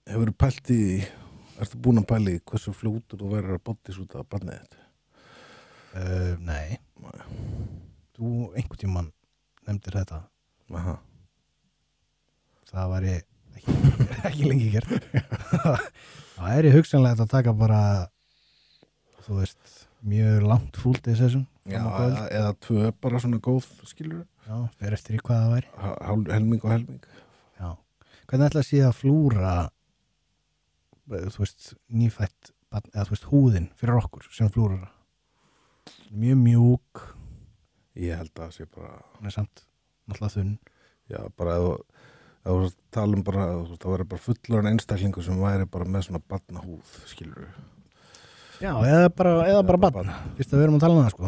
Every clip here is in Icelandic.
Hefurðu pælt í, ertu búin að pæla í hversu fljótur þú verður að bóttis út af barnið þetta? Nei. Þú einhvern tímann nefndir þetta. Aha. Það væri ekki lengi gert. Það er hugsanlega að taka bara, þú veist, mjög langt fúltið sessun. Já, eða 2 bara svona góð, skilur. Já, fer eftir í hvað það væri. Helming og helming. Já. Hvernig ætla að sé að flúra, þú veist, nýfætt, eða þú veist, húðin fyrir okkur sem flúrara? Mjög mjúk. Ég held að það sé bara... Hún er samt náttúrulega þunn. Já, bara ef þú tala bara, það væri bara fullorðin einstaklingu sem væri bara með svona barnahúð, skilur við. Já, eða bara barn. Fyrst að við erum að tala um það, sko.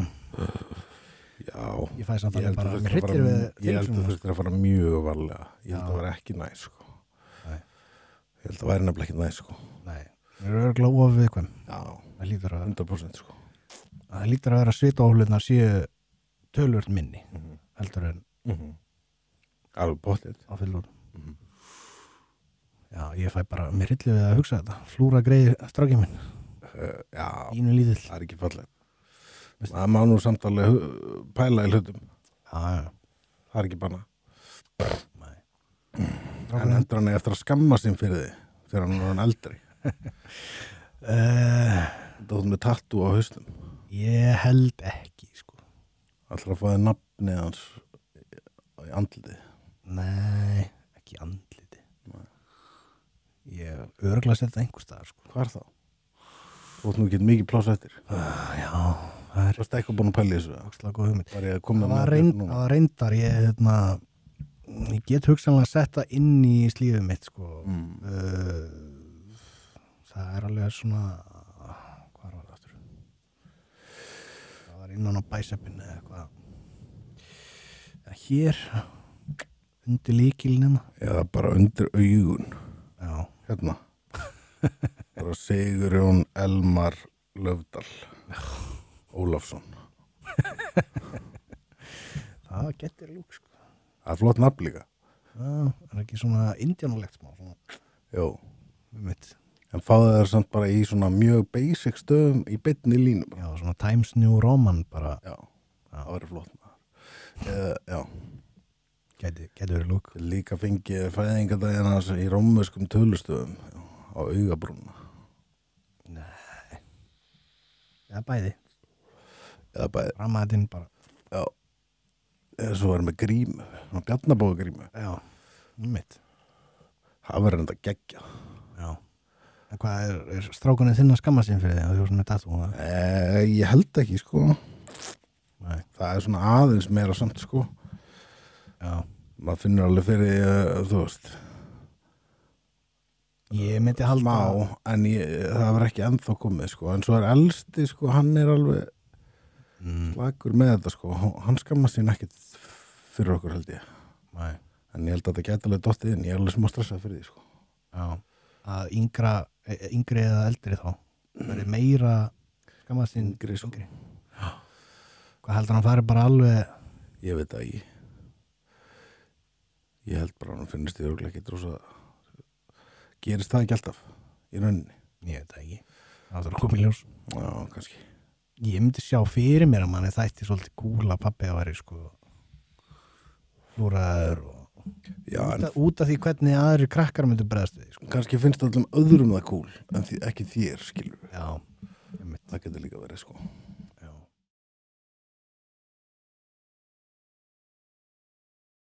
Já. Ég fæ samt alveg bara, mér hryllir við... Ég held að þú þurftir að fara mjög varlega. Ég held að það væri ekki næs, sko. Nei. Ég held að það væri nefnilega ekki næs, sko. Nei, við erum örugglega of viðkvæm. Já, Það lítur að 100%, sko. það lítur að vera svitaóhlutnar séu tölvört minni, heldur en Alveg bóttið. á fyllur. Já, ég fæ bara, mér hryllir við að hugsa þetta. Flúra greið strákið minn, Já, ínu lítill. það er ekki fallegt. Það má nú samtalið pæla í hlutum. Já. Það er ekki banna. Nei. En heldur hann eftir að skamma sín fyrir því þegar hann er hann eldri. Þú með tattoo á haustum. Ég held ekki, sko. Ætlar að fá þið nafnið hans í andliti. Nei, ekki andliti. Ég örugglega setja einhvers staðar, sko. Hvað er það? Þú ert nú ekki mikið pláss eftir. Já, það er Þú ert eitthvað búin að pæla í þessu. ógeðslega góð hugmynd. Var ég að koma Það var reyndar, ég get hugsanlega að setta inn í slífið mitt, sko. Það er alveg svona, hvað var það aftur? Það var innan á bæseppin eða eitthvað. Hér, undir líkilnina. Eða bara undir augun. Já. Hérna. Bara Sigurjón Elmar Löfdal Ólafsson. Það getur lúk, sko. Það er flott nafn líka. Já, það er ekki svona indjánulegt smá, svona, Jó. mitt. En fáðu þær samt bara í svona mjög basic stöðum í beinni línum. Já, svona Times New Roman bara. Já. Það verður flott maður. Já. Getur verið lúk. Líka fengið fæðingadaginn hans í rómverskum tölustöðum á augabrúnna. Nei. Já, bæði. Eða bæði. Rammaðinn bara. Já. Eða svo verður með grímu. Bjarnabóða grímu. Já, mitt. Það verður enda geggja. Já. En hvað er strákunni þinn að skamma sín fyrir því að þú er svona tattoo? Ég held ekki, sko. Nei. Það er svona aðeins meira samt, sko. Já. Maður finnur alveg fyrir því að, þú veist, Ég myndi halda smá, en það var ekki ennþá komið, sko. En svo er elsti, sko, hann er alveg slagur með þetta, sko. Hann skammast sín ekkit fyrir okkur, held ég. Nei. En ég held að það geti alveg dottið inn. Ég er alveg smá stressað fyrir því, sko. Já. Að yngri eða eldri þá verið meira skammast sín Yngri, sko. Já. Hvað heldur hann fari bara alveg? Ég veit það ekki. Ég held bara að hann finnist því örugglega ekki rosa. Gerist það ekki alltaf í rauninni? Ég veit það ekki. Það þarf að koma í ljós. Já, kannski. Ég myndi sjá fyrir mér að manni þætti svolítið kúla pabbi að væri, sko, flúraður og Já, en út af því hvernig aðri krakkar myndu bregðast við, sko. kannski finnst allum öðrum það cool, en ekki þér, skilur við. Já, ég Það getur líka verið, sko.